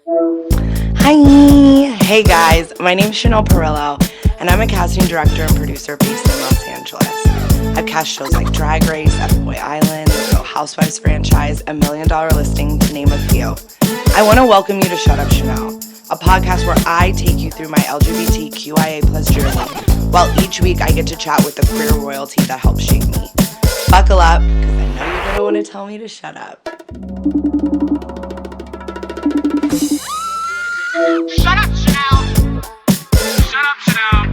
Hi! Hey guys, my name is Chanel Perillo, and I'm a casting director and producer based in Los Angeles. I've cast shows like Drag Race, Boy Island, the Real Housewives franchise, and Million Dollar Listing, to name a few. I want to welcome you to Shut Up Chanel, a podcast where I take you through my LGBTQIA plus journey, while each week I get to chat with the queer royalty that helped shape me. Buckle up, because I know you're going to want to tell me to shut up. Shut up, Chanel! Shut up, Chanel!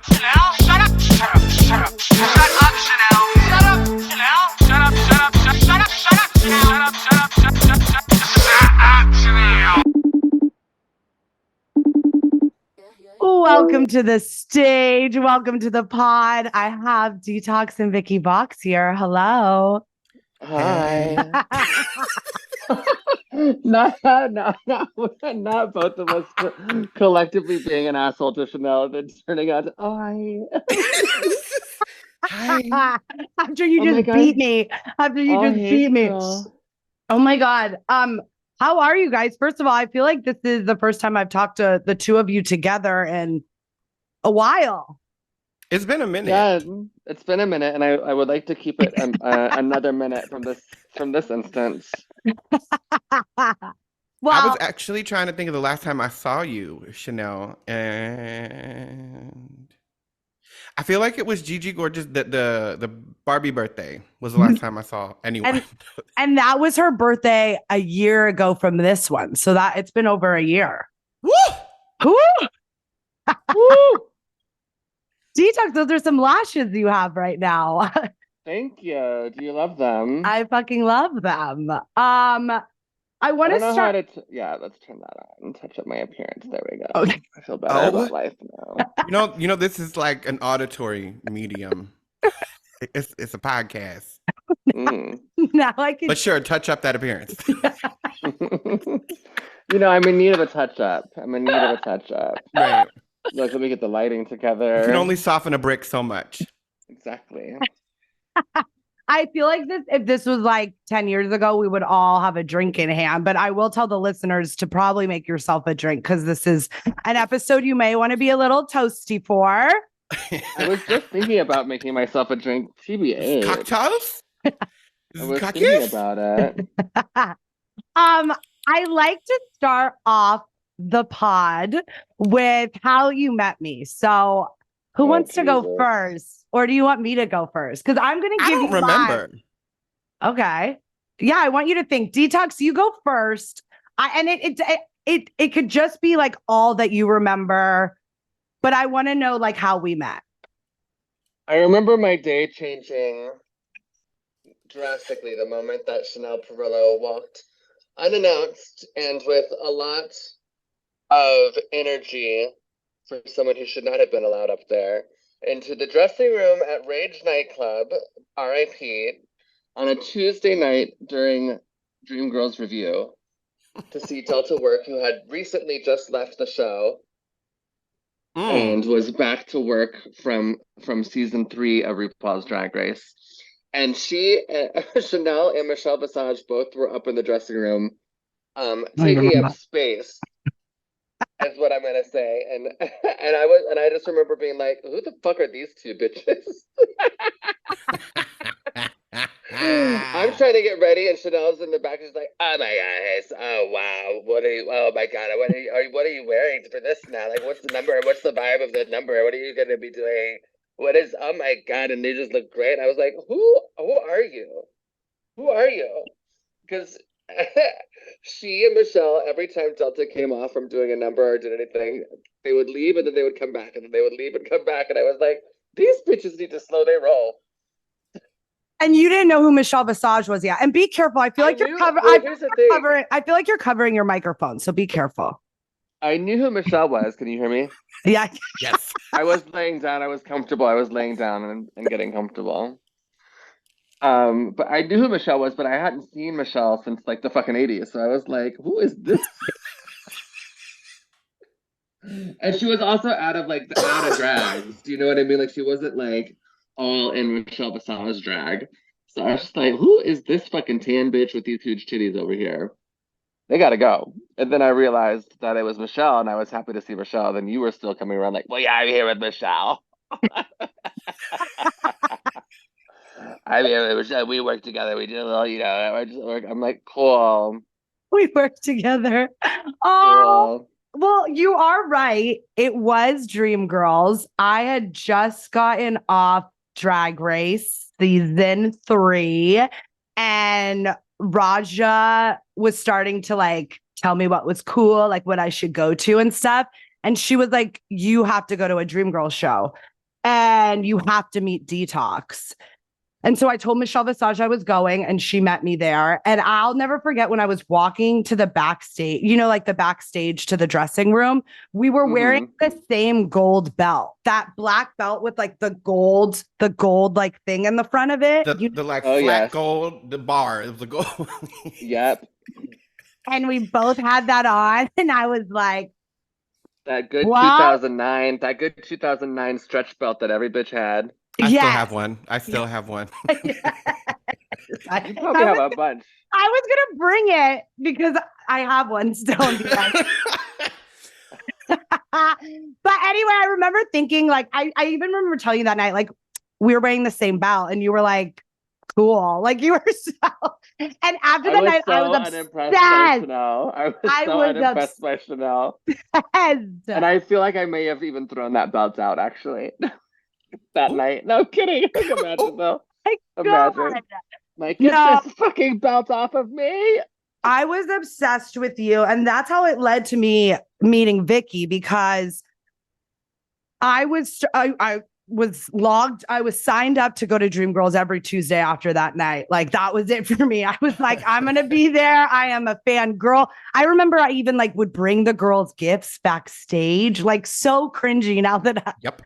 Chanel, shut up! Shut up, shut up, shut up, Chanel! Shut up, Chanel! Shut up, shut up, shut up, shut up, Chanel! Shut up, shut up, shut up, Chanel! Welcome to the stage. Welcome to the pod. I have Detox and Vicky Vox here. Hello. Hi. not both of us collectively being an asshole to Chanel and then turning out to, hi. Hi. After you Oh my just God. beat me. After you just hey, beat me. girl. Oh my God. How are you guys? First of all, I feel like this is the first time I've talked to the two of you together in a while. It's been a minute. Yeah, it's been a minute, and I would like to keep it another minute from this instance. I Well, was actually trying to think of the last time I saw you, Chanel, and I feel like it was Gigi Gorgeous. The Barbie birthday was the last time I saw anyone. and that was her birthday a year ago from this one. So that it's been over a year. Woo! Woo! Woo! Detox, those are some lashes you have right now. Thank you. Do you love them? I fucking love them. I want to don't know start. how to. Yeah, let's turn that on and touch up my appearance. There we go. Okay. I feel better about life now. You know, this is like an auditory medium. It's a podcast. Now I can. But sure, touch up that appearance. You know, I'm in need of a touch up. Right. Look, let me get the lighting together. You can only soften a brick so much. Exactly. I feel like if this was like 10 years ago, we would all have a drink in hand. But I will tell the listeners to probably make yourself a drink because this is an episode you may want to be a little toasty for. I was just thinking about making myself a drink. TBA. Cocktails? I was thinking about it. I like to start off the pod with how you met me. So who wants to go first? Or do you want me to go first? Because I'm going to give you remember. Okay. Yeah, I want you to think. Detox, you go first. It could just be like all that you remember, but I want to know like how we met. I remember my day changing drastically the moment that Chanel Perillo walked unannounced and with a lot of energy for someone who should not have been allowed up there into the dressing room at Rage nightclub, RIP, on a Tuesday night during Dreamgirls Review to see Delta Work, who had recently just left the show and was back to work from season 3 of RuPaul's Drag Race. And Chanel and Michelle Visage both were up in the dressing room, taking up space. Is what I'm gonna say, and I just remember being like, "Who the fuck are these two bitches?" I'm trying to get ready, and Chanel's in the back. She's like, "Oh my god, oh wow, oh my god, what are you wearing for this now? Like, what's the number? What's the vibe of the number? What are you gonna be doing? What is? Oh my god!" And they just look great. I was like, "Who are you? Who are you?" Because she and Michelle, every time Delta came off from doing a number or did anything, they would leave and then they would come back and then they would leave and come back. And I was like, these bitches need to slow their roll. And you didn't know who Michelle Visage was yet. And be careful. I feel like you're covering. I feel like you're covering your microphone. So be careful. I knew who Michelle was. Can you hear me? Yeah. Yes. I was laying down. I was comfortable. I was laying down and getting comfortable. But I knew who Michelle was, but I hadn't seen Michelle since like the fucking 80s. So I was like, who is this? And she was also out of drags. Do you know what I mean? Like she wasn't like all in Michelle Visage drag. So I was just like, who is this fucking tan bitch with these huge titties over here? they gotta go. And then I realized that it was Michelle, and I was happy to see Michelle. Then you were still coming around like, well, yeah, I'm here with Michelle. I'm here with Michelle. We worked together. We did a little, I just work. I'm like, cool, We worked together. Oh, cool. well, you are right. It was Dream Girls. I had just gotten off Drag Race season 3, and Raja was starting to like tell me what was cool, like what I should go to and stuff. And she was like, you have to go to a Dream Girls show and you have to meet Detox. And so I told Michelle Visage I was going, and she met me there. And I'll never forget when I was walking to the backstage, like the backstage to the dressing room, we were wearing the same gold belt, that black belt with like the gold like thing in the front of it. The like flat gold, the bar, it was the gold. Yep. And we both had that on. And I was like, that good what? 2009 stretch belt that every bitch had. I still have one. I still have one. You probably have a bunch. I was gonna bring it because I have one still. But anyway, I remember thinking, like, I even remember telling you that night, like, we were wearing the same belt, and you were like, cool. Like, you were so. And after that night, I was unimpressed by Chanel. I was unimpressed by Chanel. Obsessed. And I feel like I may have even thrown that belt out, actually. That night. No kidding. Imagine though. Imagine. Like, get this fucking belt off of me. I was obsessed with you. And that's how it led to me meeting Vicky, because I was signed up to go to Dream Girls every Tuesday after that night. Like, that was it for me. I was like, I'm going to be there. I am a fan girl. I remember I even like would bring the girls gifts backstage, like so cringy now that Yep.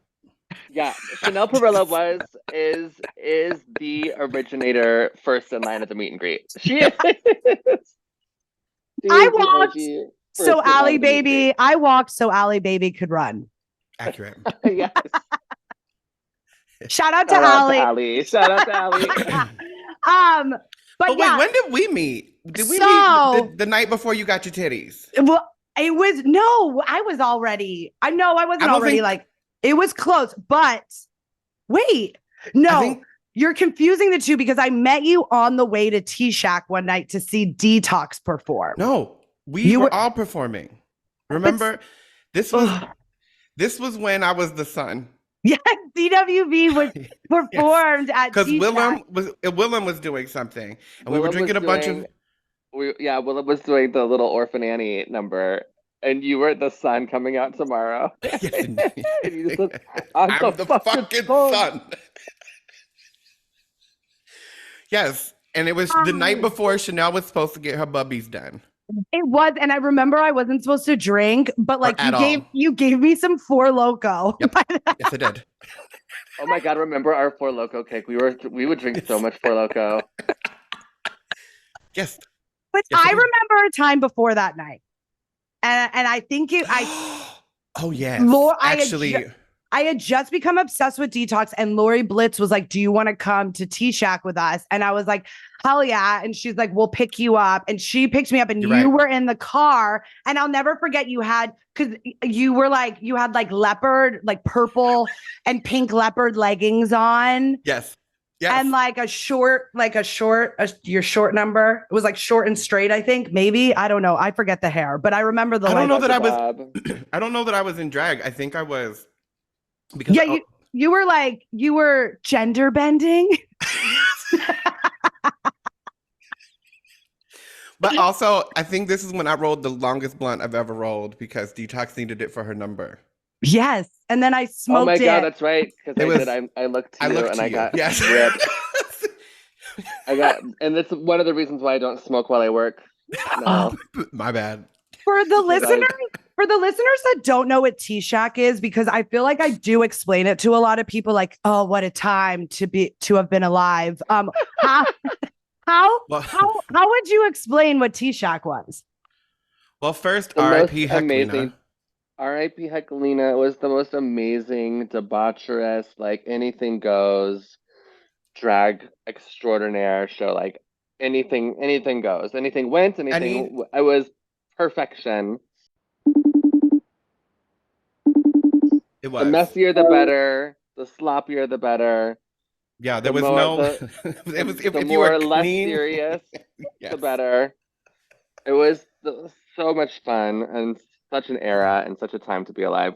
Yeah, Chanel Perilla is the originator first in line at the meet and greet. She is. I walked so Allie Baby. I walked so Allie Baby could run. Accurate. Yes. Shout out to Allie. Shout out to Allie. But wait, when did we meet? Did we meet the night before you got your titties? Well, I was already. I know I wasn't already like. It was close, but wait, no, you're confusing the two, because I met you on the way to T-Shack one night to see Detox perform. No, we were all performing. Remember, this was when I was the sun. Yeah, DWB was performed at because Willem was doing something, and we were drinking a bunch of. Willem was doing the little Orphan Annie number. And you were the sun coming out tomorrow. Yes, and you said, I'm the fucking sun. Yes. And it was the night before Chanel was supposed to get her bubbies done. It was. And I remember I wasn't supposed to drink, but like you gave me some Four Loko. Yep. Yes, I did. Oh my God. Remember our Four Loko cake? We would drink so much Four Loko. Yes. But yes, I remember a time before that night. And I think oh yes. I had just become obsessed with Detox, and Lori Blitz was like, do you want to come to T-Shack with us? And I was like, hell yeah. And she's like, we'll pick you up. And she picked me up, and you were in the car. And I'll never forget, because you had like leopard, like purple and pink leopard leggings on. Yes. Yes. And your short number. It was like short and straight, I think. Maybe. I don't know. I forget the hair, but I remember I don't know that I was in drag. I think I was. Because you were gender bending. But also, I think this is when I rolled the longest blunt I've ever rolled, because Detox needed it for her number. Yes, and then I smoked it. Oh my God, that's right. Because I looked to you and I got ripped. And that's one of the reasons why I don't smoke while I work. No. My bad. For the listeners that don't know what T-Shack is, because I feel like I do explain it to a lot of people, like, oh, what a time to have been alive. How would you explain what T-Shack was? Well, first, R.I.P. Heclina. R.I.P. Heclina was the most amazing, debaucherous, like anything goes, drag extraordinaire show like anything goes. Anything went. It was perfection. It The was. messier, the better. The sloppier, the better. Yeah, there The was more no. the It was the if you were more less clean. serious, Yes. the better. It was so much fun and such an era and such a time to be alive.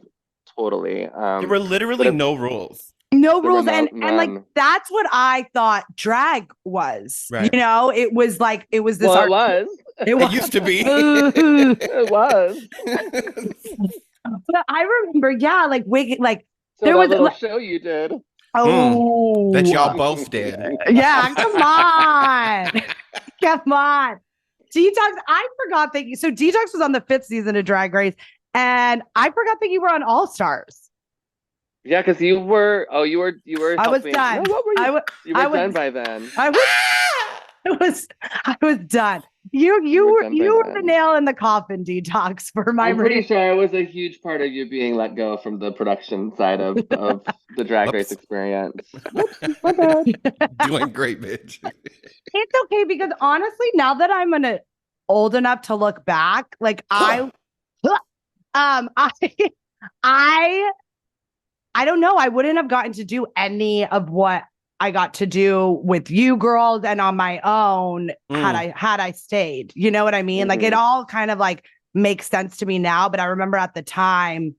Totally. There were But literally no rules. No there were rules, and like none. that's what I thought drag was. You Right. know, it was this Well, art. it was. It It was. used to be. It was. But I remember, yeah, like wig, like So there that was little like, show you did. That y'all oh both did. yeah, come on, come on. Detox. I forgot that you. So Detox was on the 5th season of Drag Race, and I forgot that you were on All Stars. Yeah, because you were. Oh, you were I was helping. done. No, what were you? You were I was done by then. I was I was done. You were were done by the then. nail in the coffin, Detox, for my I'm pretty sure I was a huge part of you being let go from the production side of the Drag Race Whoops. experience. Whoops, my bad. Doing great, bitch. It's okay because honestly, now that I'm old enough to look back, like I I don't know. I wouldn't have gotten to do any of what I got to do with you girls and on my own had I stayed. You know what I mean? Like it all kind of like makes sense to me now, but I remember at the time.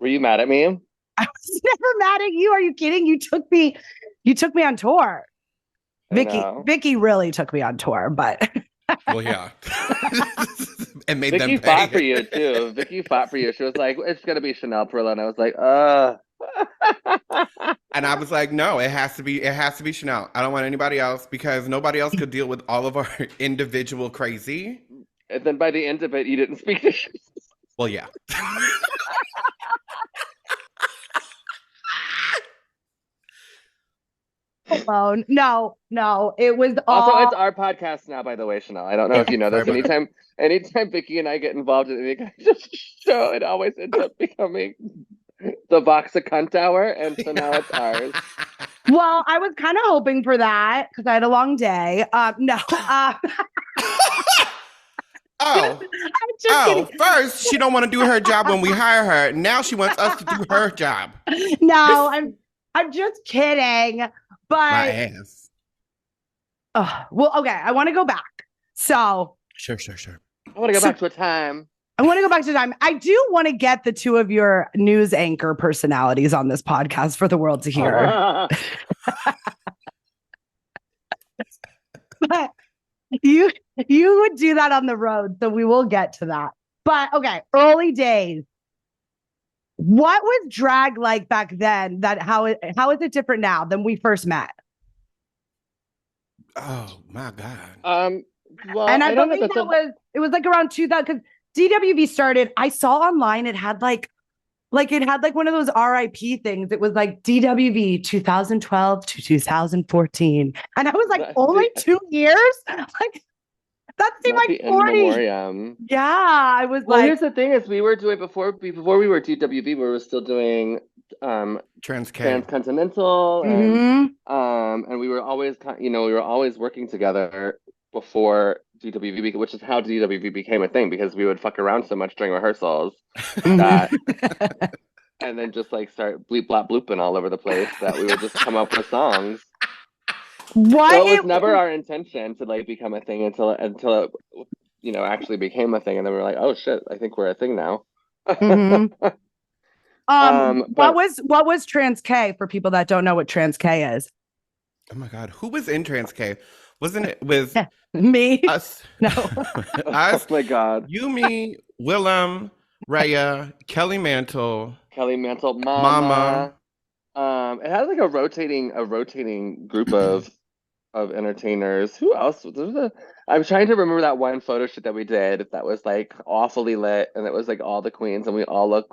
Were you mad at me? I was never mad at you. Are you kidding? You took me on tour. Vicky really took me on tour, but well, yeah. And made Vicky them pay. fought for you too. Vicky fought for you. She was like, "It's gonna be Chanel Perla," and I was like, And I was like, no, it has to be Chanel. I don't want anybody else because nobody else could deal with all of our individual crazy. And then by the end of it, you didn't speak to Chanel. Well, yeah. alone. No, it was Also, all. it's our podcast now, by the way, Chanel. I don't know if you know this. Anytime Vicky and I get involved in any kind of show, it always ends up becoming the Vox a cunt hour, and so now it's ours. Well, I was kind of hoping for that because I had a long day. No. Oh, first she don't want to do her job when we hire her. Now she wants us to do her job. No, I'm just kidding. But my ass. Well, okay. I want to go back. So sure. I want to go back to a time. I want to go back to time. I do want to get the two of your news anchor personalities on this podcast for the world to hear. But you would do that on the road, so we will get to that. But okay, early days. What was drag like back then? How is it different now than we first met? Oh my God. Well, and I believe it was like around 2000 because DWV started. I saw online it had like one of those RIP things. It was like DWV 2012 to 2014, and I was like, only 2 years. Like that seemed like 40. Yeah, I was well, here's the thing: is we were doing before we were DWV, we were still doing Transcontinental, and we were always working together before DWV, which is how DWV became a thing because we would fuck around so much during rehearsals that, and then just like start bleep blop blooping all over the place that we would just come up with songs. What? So it was never our intention to like become a thing until it actually became a thing, and then we were like, oh shit, I think we're a thing now. What was Trans K for people that don't know what Trans K is? Oh my God, who was in Trans K? Wasn't it with me? Us? No. Us? Oh my God. You, me, Willem, Raya, Kelly Mantle, Mama. It had like a rotating group of entertainers. Who else? I'm trying to remember that one photo shoot that we did that was like awfully lit, and it was like all the queens, and we all look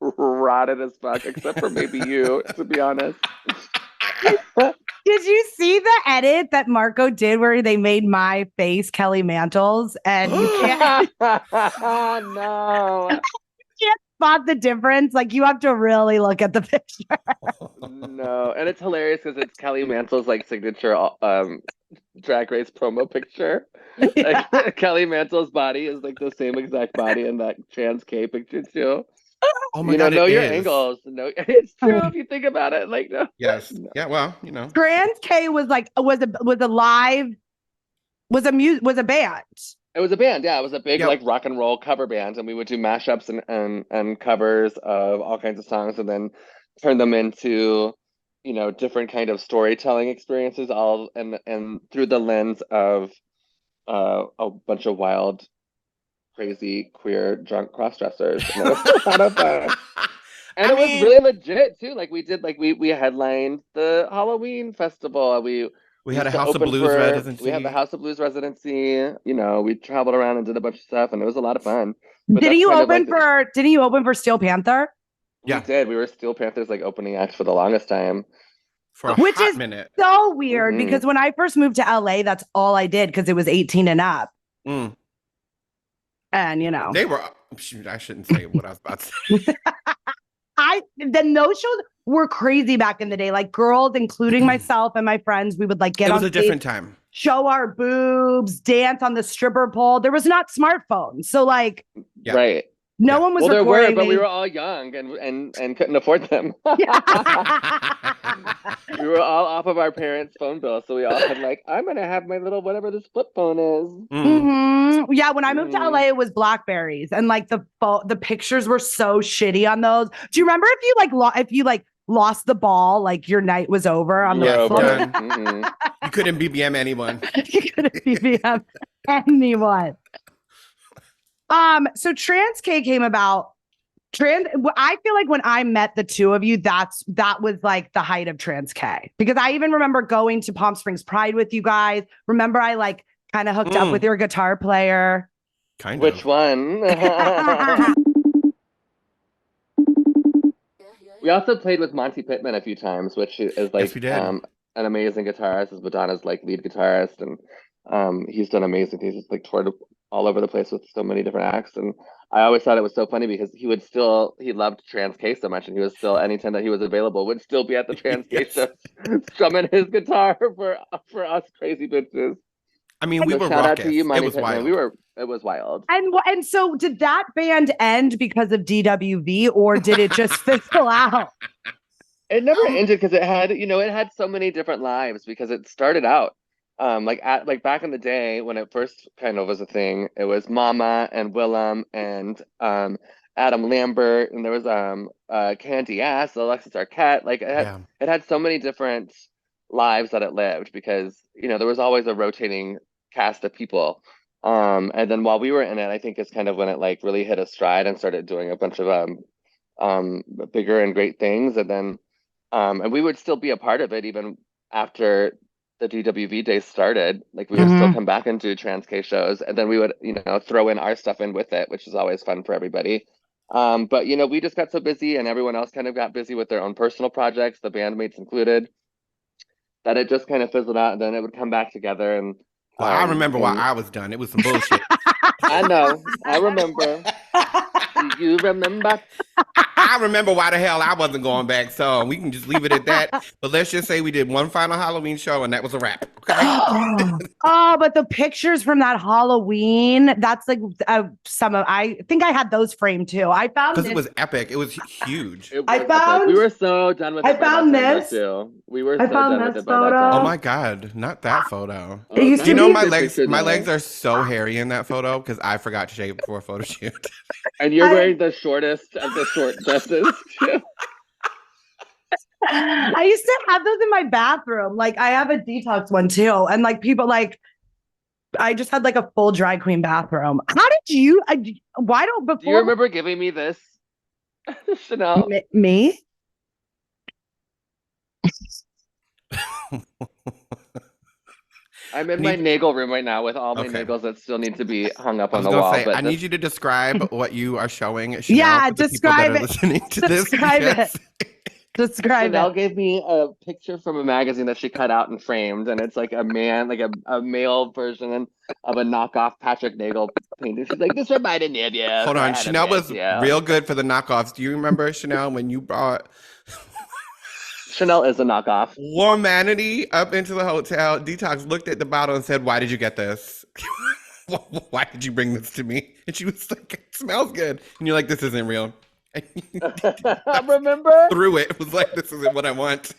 rotted as fuck, except for maybe you, to be honest. Did you see the edit that Marco did where they made my face Kelly Mantles and you can't no. You can't spot the difference? Like you have to really look at the picture. No, and it's hilarious because it's Kelly Mantle's like signature Drag Race promo picture. Like, Kelly Mantle's body is like the same exact body in that Trans K picture too. Oh my God, know it your is. angles. No, it's true if you think about it. Like, no. Yes. No. Yeah. Well, Trans K was like was a live was a band. It was a band, yeah. It was a big Yep. like rock and roll cover band, and we would do mashups and covers of all kinds of songs, and then turn them into, different kind of storytelling experiences, all and through the lens of a bunch of wild, crazy, queer, drunk cross-dressers. And it was a lot of fun. And it was really legit too. Like we headlined the Halloween festival. we had a House of Blues residency. We had the House of Blues residency. We traveled around and did a bunch of stuff, and it was a lot of fun. But Didn't you open for Steel Panther? We did. We were Steel Panthers like opening act for the longest time. For a Which hot is minute. so weird because when I first moved to LA, that's all I did because it was 18 and up. Mm. And They were. I shouldn't say what I was about to say. Then those shows were crazy back in the day. Like girls, including myself and my friends, we would like get on stage. It was a different time. Show our boobs, dance on the stripper pole. There was not smartphones, so like, right. No one was recording. There were, but we were all young and couldn't afford them. We were all off of our parents' phone bill, so we all had like, I'm gonna have my little whatever this flip phone is. Yeah, when I moved to LA, it was Blackberries, and like the pictures were so shitty on those. Do you remember if you lost the ball, like your night was over on the phone? You couldn't BBM anyone. You couldn't BBM anyone. So Trans K came about. I feel like when I met the two of you, that was like the height of Trans K, because I even remember going to Palm Springs Pride with you guys. Remember, I like kind of hooked up with your guitar player. Which one? We also played with Monty Pittman a few times, which is like an amazing guitarist. Is Madonna's like lead guitarist, and he's done amazing things. He's like toured all over the place with so many different acts, and I always thought it was so funny because he loved Trans K so much, and he was still, anytime that he was available, would still be at the Trans K show strumming his guitar for us crazy bitches. I mean, we were shout out raucous. to you, Monty It was Pittman. wild. It was wild. And so did that band end because of DWV, or did it just fizzle out? It never ended because it had so many different lives, because it started out back in the day when it first kind of was a thing. It was Mama and Willem and Adam Lambert, and there was Candy Ass, Alexis Arquette. Like it had so many different lives that it lived, because there was always a rotating cast of people. And then while we were in it, I think it's kind of when it like really hit a stride and started doing a bunch of bigger and great things. And then and we would still be a part of it even after the DWV days started. Like we would still come back and do Trans K shows, and then we would throw in our stuff in with it, which is always fun for everybody. But we just got so busy, and everyone else kind of got busy with their own personal projects, the bandmates included, that it just kind of fizzled out, and then it would come back together. And I remember why I was done. It was some bullshit. I know. I remember. Do you remember? I remember why the hell I wasn't going back, so we can just leave it at that. But let's just say we did one final Halloween show, and that was a wrap. Okay? But the pictures from that Halloween, that's like I think I had those framed too. I found because it was epic. It was huge. We were so done with it. I found this. We were so done with it by that time. Oh my God, not that photo. My legs are so hairy in that photo because I forgot to shave before a photo shoot. And you're wearing the shortest of the short dresses too. I used to have those in my bathroom. Like I have a detox one too. And like people like, I just had like a full drag queen bathroom. How did you, Do you remember giving me this, Chanel? Me? I'm in my nagel room right now with all my nagels that still need to be hung up on the wall. I need you to describe what you are showing. Chanel, yeah, describe it. Listening to describe this, it. Describe Chanel it. gave me a picture from a magazine that she cut out and framed, and it's like a man, like a male version of a knockoff Patrick Nagel painting. She's like, this reminded me of you. Hold on, Chanel was real good for the knockoffs. Do you remember, Chanel, when you brought Chanel is a knockoff. Womanity up into the hotel. Detox looked at the bottle and said, "Why did you get this? Why did you bring this to me?" And she was like, "It smells good." And you're like, "This isn't real." And Remember? threw it. It was like, "This isn't what I want."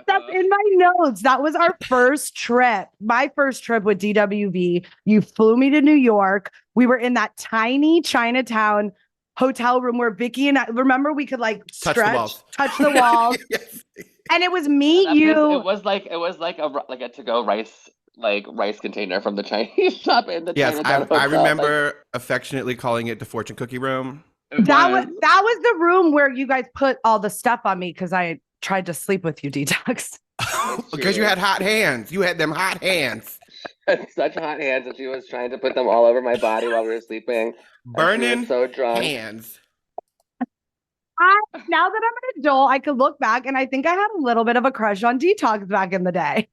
That's in my notes. That was our first trip. My first trip with DWV. You flew me to New York. We were in that tiny Chinatown hotel room where Vicky and I remember we could like Touch stretch, the walls. touch the walls. Yes. And it was me, It you. was like a to-go rice container from the Chinese shop in the Yes, Chinatown I hotel. remember affectionately calling it the fortune cookie room. That was the room where you guys put all the stuff on me because I tried to sleep with you, Detox. Because you had hot hands. You had them hot hands. Such hot hands, and she was trying to put them all over my body while we were sleeping. Burning so drunk. hands. Now that I'm an adult, I could look back and I think I had a little bit of a crush on Detox back in the day.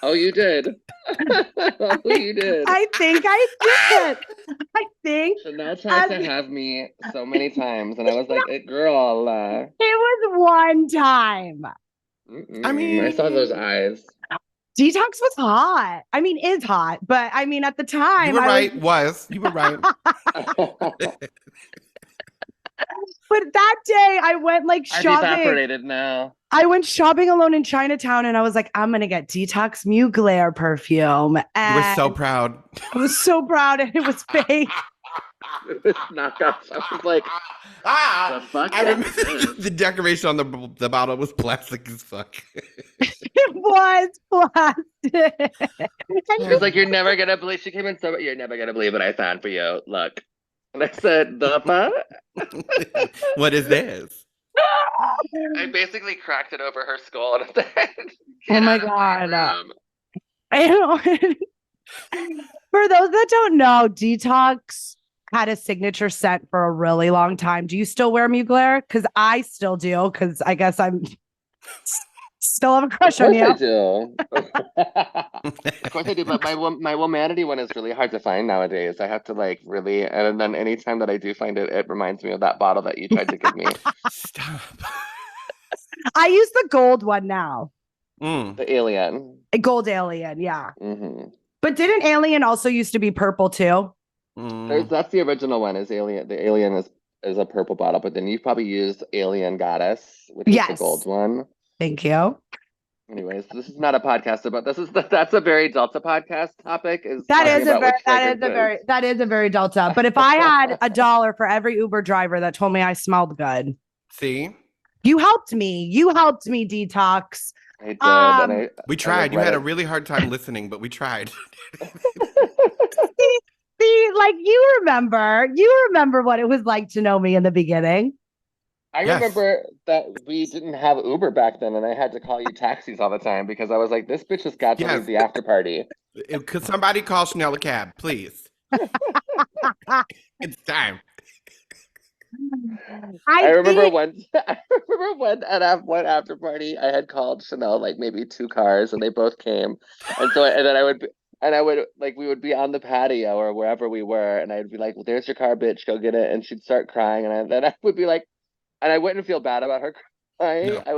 Oh, you did. Oh, you did. I think I did. I think Chanel tried to have me so many times, and I was like, "Girl." it was one time. I mean, I saw those eyes. Detox was hot. I mean, is hot, but I mean, at the time, you were right. You were right. But that day, I went like I've shopping. evaporated now. I went shopping alone in Chinatown, and I was like, I'm gonna get Detox Mugler perfume. And You were so proud. I was so proud, and it was fake. It was knockoff. I was like, the fuck? I remember the decoration on the bottle was plastic as fuck. It was plastic. She was like, "You're never gonna believe." She came in so. "You're never gonna believe what I found for you. Look." And I said, "The fuck?" What is this? I basically cracked it over her skull and said, Oh my "Get out of my God. room." I don't. For those that don't know, Detox had a signature scent for a really long time. Do you still wear Mugler? Because I still do. Because I guess I'm still have a crush on you. I do. Of course I do, but my womanity one is really hard to find nowadays. I have to like really, and then anytime that I do find it, it reminds me of that bottle that you tried to give me. Stop. I use the gold one now. The alien. A gold alien, yeah. Mm-hmm. But didn't alien also used to be purple too? That's the original one. Is alien? The alien is a purple bottle, but then you probably used alien goddess, which is the gold one. Thank you. Anyways, this is not a podcast about this. That's a very Delta podcast topic. That is a very Delta. But if I had $1 for every Uber driver that told me I smelled good, see, you helped me. You helped me detox. I did. We tried. You had a really hard time listening, but we tried. See, like you remember what it was like to know me in the beginning. I remember that we didn't have Uber back then, and I had to call you taxis all the time because I was like, "This bitch has got to leave the after party." Could somebody call Chanel a cab, please? It's time. I remember when at one after party I had called Chanel like maybe 2 cars, and they both came, and then I would like we would be on the patio or wherever we were, and I'd be like, "Well, there's your car, bitch, go get it," and she'd start crying, and then I would be like. And I wouldn't feel bad about her crying. No. It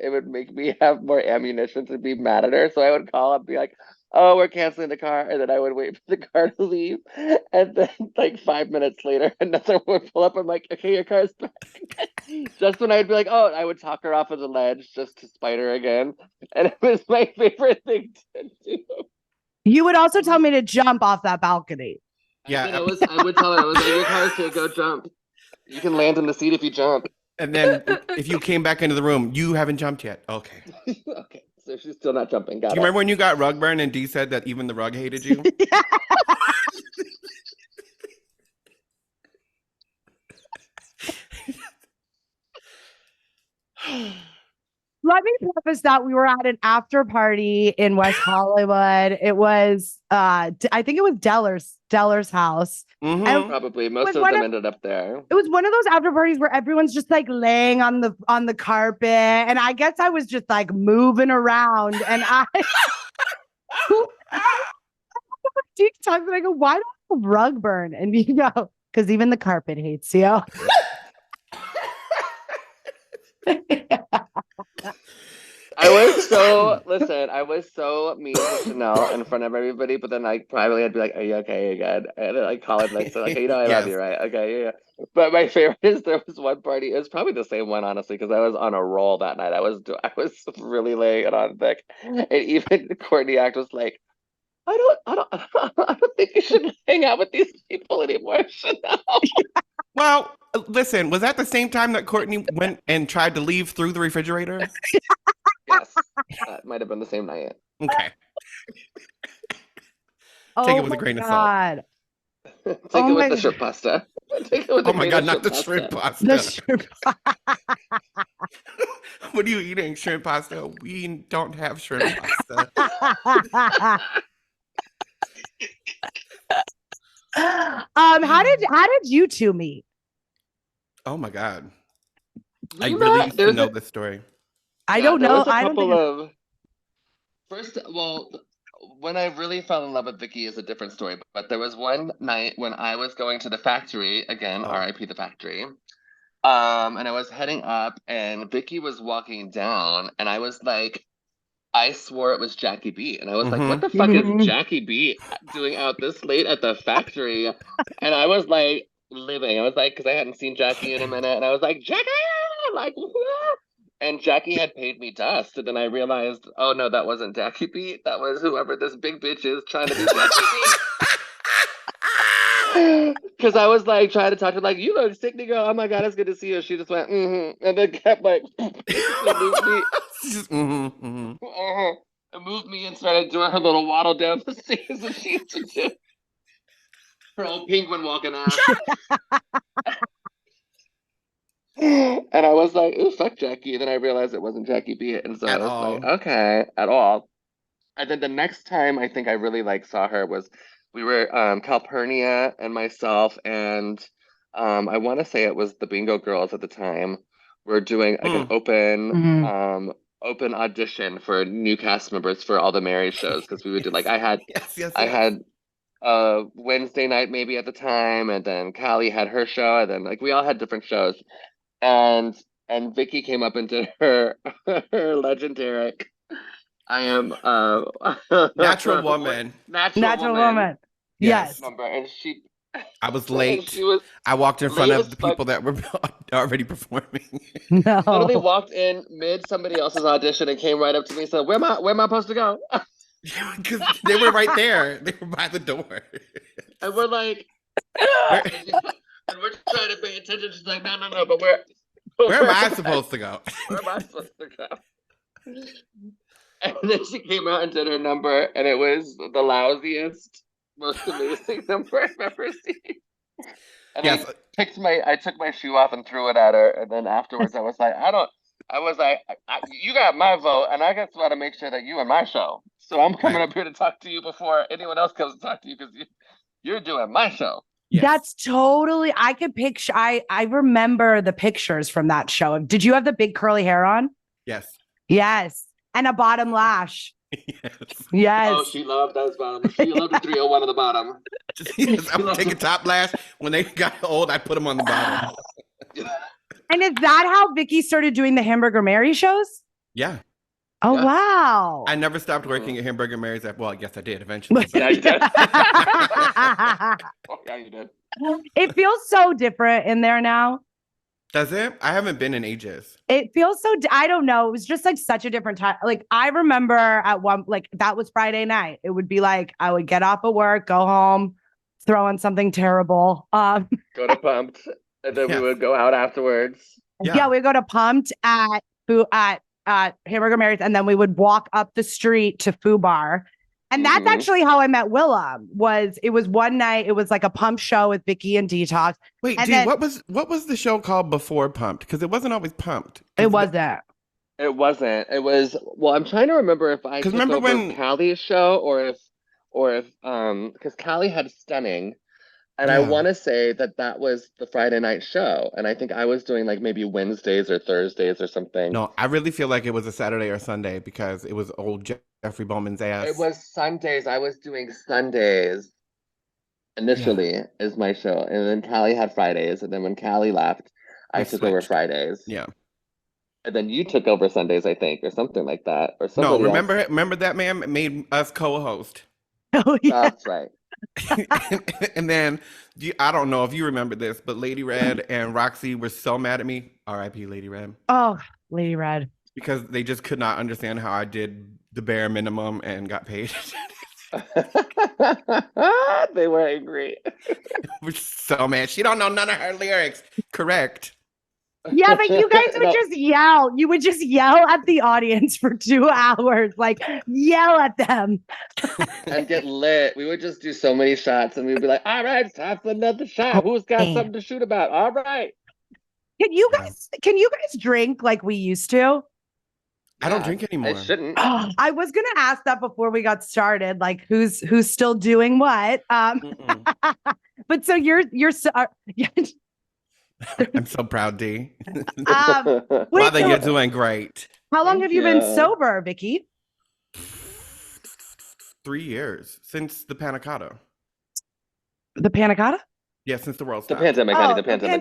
would make me have more ammunition to be mad at her. So I would call and be like, "Oh, we're canceling the car," and then I would wait for the car to leave. And then like 5 minutes later, another one would pull up. I'm like, "Okay, your car's back." Just when I'd be like, "Oh," I would talk her off of the ledge just to spite her again. And it was my favorite thing to do. You would also tell me to jump off that balcony. Yeah, I would tell her, I was like, "Your car's here, go jump. You can land in the seat if you jump." And then if you came back into the room, you haven't jumped yet. Okay. Okay. So she's still not jumping. Do you remember when you got rug burn and Dee said that even the rug hated you? Let me preface that we were at an after party in West Hollywood. It was, I think it was Deller's house. Mm-hmm. Probably most of them ended up there. It was one of those after parties where everyone's just like laying on the carpet, and I guess I was just like moving around, and I TikTok and I go, "Why don't I rug burn?" And you go, "Because even the carpet hates you." I was so listen. I was so mean to Chanel in front of everybody, but then like privately, I'd be like, "Are you okay? Are you good?" And then, like call it like, so like, "Hey, you know, I love Yes. you, right? Okay, yeah." But my favorite is there was one party. It was probably the same one, honestly, because I was on a roll that night. I was really laying it on thick, and even Courtney Act was like, I don't think you should hang out with these people anymore, Chanel." Well, listen, was that the same time that Courtney went and tried to leave through the refrigerator? Yes, that might have been the same night. Okay. Take Oh it with a my grain of salt. God. Take Oh it with my the shrimp pasta. Take it with Oh the my grain God, of not shrimp the shrimp pasta. The pasta. shrimp. What are you eating? Shrimp pasta? We don't have shrimp pasta. How did you two meet? Oh my God. I We really met. used to know this story. I Yeah, don't there know. was a I don't think. couple of first. Well, when I really fell in love with Vicky is a different story. But there was one night when I was going to the factory again, Oh. R.I.P. the factory. And I was heading up, and Vicky was walking down, and I was like, I swore it was Jackie B. And I was like, what the fuck is Jackie B doing out this late at the factory? And I was like, living. I was like, because I hadn't seen Jackie in a minute. And I was like, Jackie! Like, what? And Jackie had paid me dust. And then I realized, oh no, that wasn't Jackie B. That was whoever this big bitch is trying to be Jackie B. Because I was like trying to talk to her, like, you look sick, nigga. Oh my God, it's good to see you. She just went, and then kept like, basically moved me. Just, And moved me and started doing her little waddle down the stairs that she used to do. Her old penguin walking ass. And I was like, ooh, fuck Jackie. And then I realized it wasn't Jackie B. And so At I was all. like, okay, at all. And then the next time I think I really like saw her was we were Calpurnia and myself and I want to say it was the Bingo Girls at the time. We're doing like an open audition for new cast members for all the Mary shows because we would do like Yes. I had Wednesday night maybe at the time, and then Callie had her show, and then like we all had different shows, and Vicky came up and did her her legendary I am Natural woman. Natural woman. Yes. number, and she I was and late. she was I walked in front late of as the fuck. people that were already performing. Literally No. walked in mid somebody else's audition and came right up to me and said, where am I supposed to go?" Because they were right there. They were by the door. And we're like, Where, and we're trying to pay attention. She's like, no, but where am I supposed to go? Where am I supposed to go? And then she came out and did her number, and it was the lousiest, most amazing number I've ever seen. And Yes. I took my shoe off and threw it at her, and then afterwards I was like, you got my vote, and I just want to make sure that you in my show. So I'm coming up here to talk to you before anyone else comes to talk to you because you're doing my show. Yes. That's totally, I could picture, I remember the pictures from that show. Did you have the big curly hair on? Yes. Yes. And a bottom lash. Yes. Oh, she loved those bottoms. She loved the 301 on the bottom. Yes, I would take a top lash. When they got old, I put them on the bottom. And is that how Vicky started doing the Hamburger Mary shows? Yeah. Oh, Yeah. wow. I never stopped working at Hamburger Mary's. Well, I guess I did eventually. Yeah, you did. Oh, yeah, you did. It feels so different in there now. Does it? I haven't been in ages. It feels so, I don't know. It was just like such a different time. Like I remember at one, like that was Friday night. It would be like, I would get off of work, go home, throw on something terrible. Go to Pumped, and then we would go out afterwards. Yeah, we'd go to Pumped at Hamburger Mary's, and then we would walk up the street to Foo Bar. And that's actually how I met Willem. It was one night, it was like a Pump show with Vicky and Detox. Wait, and dude, then, what was the show called before Pumped? Because it wasn't always Pumped. It wasn't. It wasn't. It was. Well, I'm trying to remember if I took over when Callie's show or if because Callie had Stunning, and I want to say that was the Friday night show, and I think I was doing like maybe Wednesdays or Thursdays or something. No, I really feel like it was a Saturday or Sunday because it was old Jeffrey Bowman's ass. It was Sundays. I was doing Sundays initially is my show, and then Callie had Fridays, and then when Callie left, I took over Fridays. Yeah. And then you took over Sundays, I think, or something like that, or No, somebody else. remember that man made us co-host. Oh yeah. That's right. And then I don't know if you remember this, but Lady Red and Roxy were so mad at me. R.I.P. Lady Red. Oh, Lady Red. Because they just could not understand how I did the bare minimum and got paid. They were angry. We're so mad. She don't know none of her lyrics. Correct. Yeah, but you guys would No. just yell. You would just yell at the audience for 2 hours, like yell at them. And get lit. We would just do so many shots, and we'd be like, "All right, it's time for another shot. Who's got something to shoot about? All right." Can you guys drink like we used to? I don't drink anymore. I shouldn't. I was gonna ask that before we got started, like who's still doing what. But so you're so I'm so proud, D. wait, Father, so you're doing great. how long Thank have you been you. sober, Vicky? 3 years since the panna cotta. The panna cotta? Yeah, since the world The stopped. pandemic, honey. The pandemic.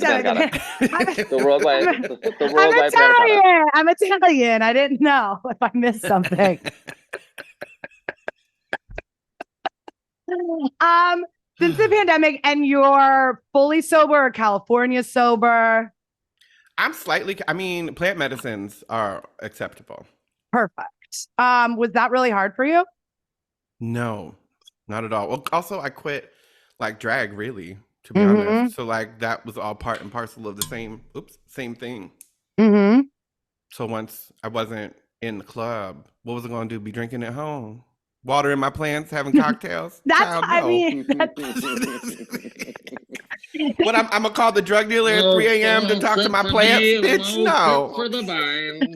The worldwide. The worldwide I'm panna cotta. I'm Italian. I didn't know if I missed something. Since the pandemic, and you're fully sober or California sober? I'm slightly, I mean, plant medicines are acceptable. Perfect. Was that really hard for you? No, not at all. Well, also, I quit like drag, really, to be Mhm. honest. So, like, that was all part and parcel of the same thing. Mm-hmm. So, once I wasn't in the club, what was I going to do? Be drinking at home? Watering my plants, having cocktails? That's, Child, I no. mean, What, I'm going to call the drug dealer at 3 a.m. to talk to my plants? Bitch, no. For the vine.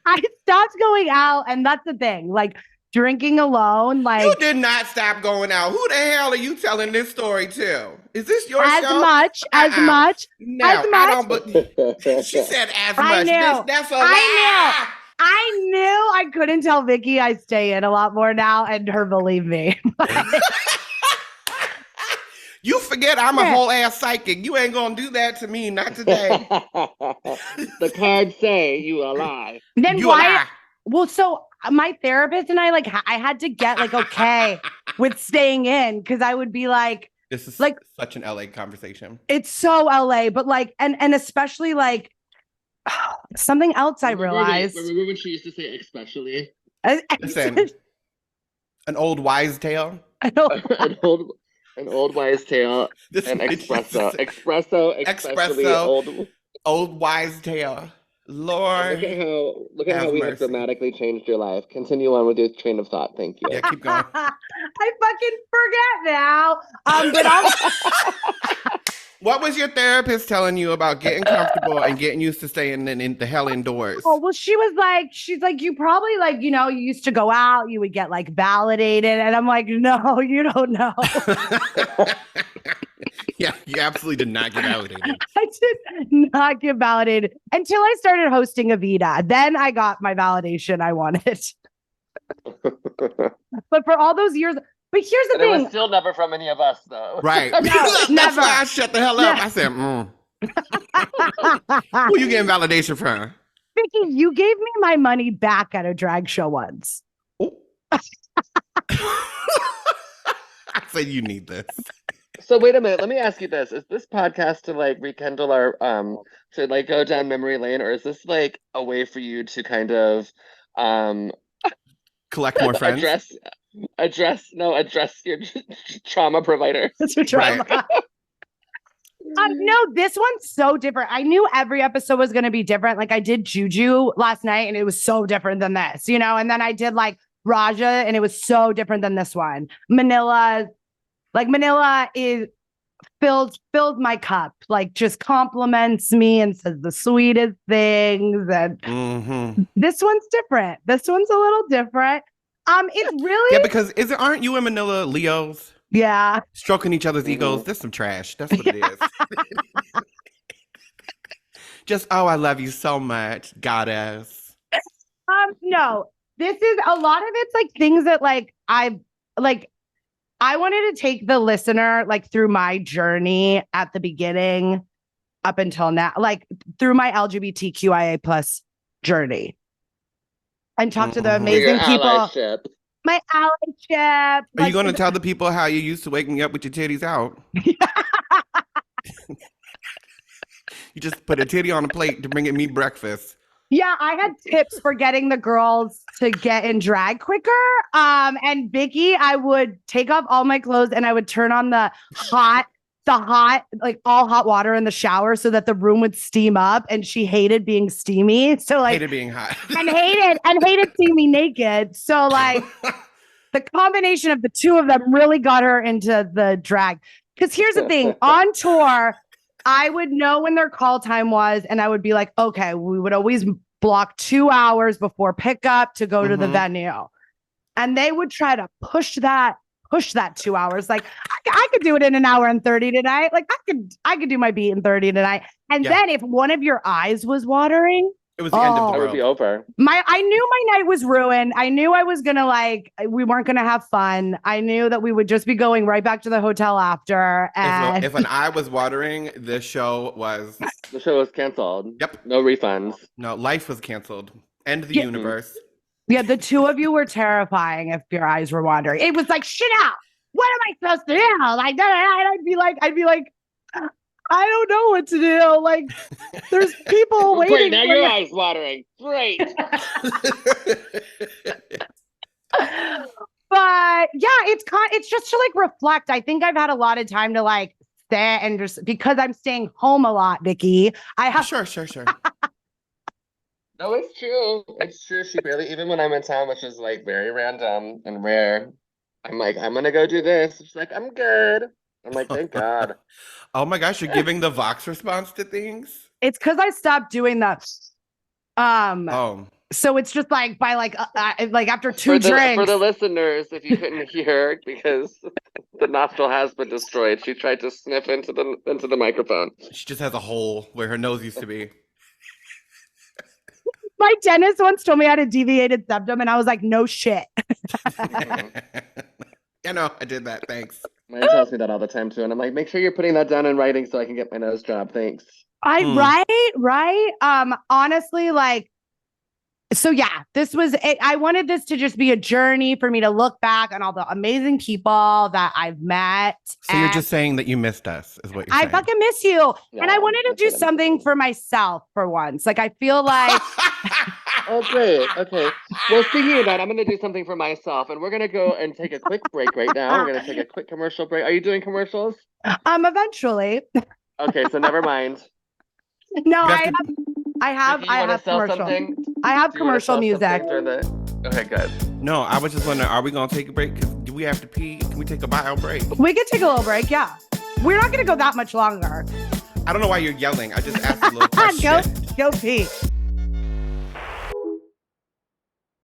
I stopped going out, and that's the thing. Like drinking alone, like You did not stop going out. Who the hell are you telling this story to? Is this your as show? much. No, as much. I don't. But she said as I much. knew. Bitch, that's a lie. I knew I couldn't tell Vicky I stay in a lot more now, and her believe me. You forget I'm a whole ass psychic. You ain't gonna do that to me, not today. The cards say you a lie. Then You why? lie. Well, so my therapist and I I had to get like okay with staying in, because I would be like, This is like such an LA conversation. it's so LA, but like and especially like something else I realized. Remember when she used to say especially? Listen, an old wise tale. I know. An old wise tale. This And bitch espresso. is- Espresso. Especially Espresso. old. Old wise tale. Lord. Look at how Have we mercy. have dramatically changed your life. Continue on with your train of thought. Thank you. Yeah, keep going. I fucking forget now. But I'll What was your therapist telling you about getting comfortable and getting used to staying in the hell indoors? Oh, well, she's like, you probably like, you used to go out, you would get like validated. And I'm like, no, you don't know. Yeah, you absolutely did not get validated. I did not get validated until I started hosting Avita. Then I got my validation I wanted. But for all those years, but here's the And it was thing. still never from any of us, though. Right. No, That's never. why I shut the hell up. I said, who you getting validation from? Vicky, you gave me my money back at a drag show once. I said, you need this. So wait a minute. Let me ask you this: is this podcast to like rekindle our to like go down memory lane, or is this like a way for you to kind of Collect more friends. address your trauma provider? That's what drama. Right. No, this one's so different. I knew every episode was going to be different. Like I did Juju last night, and it was so different than this, and then I did like Raja, and it was so different than this one. Manila is fills my cup, like just compliments me and says the sweetest things. And this one's different. This one's a little different. It's really because aren't you and Manila Leos? Yeah. Stroking each other's egos. That's some trash. That's what it is. Just, oh, I love you so much, goddess. No, this is a lot of it's like things that like I wanted to take the listener like through my journey at the beginning up until now, like through my LGBTQIA plus journey and talk to the Mhm. amazing Your people. allyship. My allyship. Are you going to tell the people how you used to wake me up with your titties out? You just put a titty on a plate to bring me breakfast. Yeah, I had tips for getting the girls to get in drag quicker. And Vicky, I would take off all my clothes and I would turn on the hot, like all hot water in the shower so that the room would steam up. And she hated being steamy. So like Hated being hot. and hated seeing me naked. So like the combination of the two of them really got her into the drag. Because here's the thing, on tour, I would know when their call time was, and I would be like, okay, we would always block 2 hours before pickup to go to the venue. And they would try to push that 2 hours. Like, I could do it in an hour and 30 tonight. Like, I could do my beat in 30 tonight. And then if one of your eyes was watering, It was the end of the It would world. be over. I knew my night was ruined. I knew I was gonna we weren't gonna have fun. I knew that we would just be going right back to the hotel after. And If an eye was watering, the show was... The show was canceled. Yep. No refunds. No, life was canceled. End the Yeah. universe. yeah, the two of you were terrifying if your eyes were wandering. It was like, shit out. What am I supposed to do? Like, I'd be like, I don't know what to do. Like, there's people waiting. Great, now for your me. eyes watering. Great. But yeah, it's just to like reflect. I think I've had a lot of time to like sit and just because I'm staying home a lot, Vicky. I have Sure. No, it's true. It's true. She barely, even when I'm in town, which is like very random and rare, I'm like, I'm gonna go do this. She's like, I'm good. I'm like, thank God. Oh my gosh, you're giving the Vox response to things? it's because I stopped doing that. Oh. So it's just like by like after two For drinks. the listeners, if you couldn't hear, because the nostril has been destroyed, she tried to sniff into the microphone. She just has a hole where her nose used to be. My dentist once told me I had a deviated septum, and I was like, no shit. I know, I did that. Thanks. Mine tells me that all the time too, and I'm like, make sure you're putting that down in writing so I can get my nose job. Thanks. Right. Honestly, like, so yeah, this was it. I wanted this to just be a journey for me to look back on all the amazing people that I've met. So you're just saying that you missed us, is what you're I saying. fucking miss you. And I No, wanted to that's do what I'm something saying. for myself for once. Like, I feel like, Oh, great. Okay. Well, speaking of that, I'm going to do something for myself, and we're going to go and take a quick break right now. We're going to take a quick commercial break. Are you doing commercials? eventually. Okay, so never mind. No, You I have have Vicky, you I wanna have sell commercial. something? I have Do you wanna commercial sell music. something during the... Okay, good. No, I was just wondering, are we going to take a break? 'Cause do we have to pee? Can we take a bio break? We could take a little break, yeah. We're not gonna go that much longer. I don't know why you're yelling. I just asked a little question. Go pee.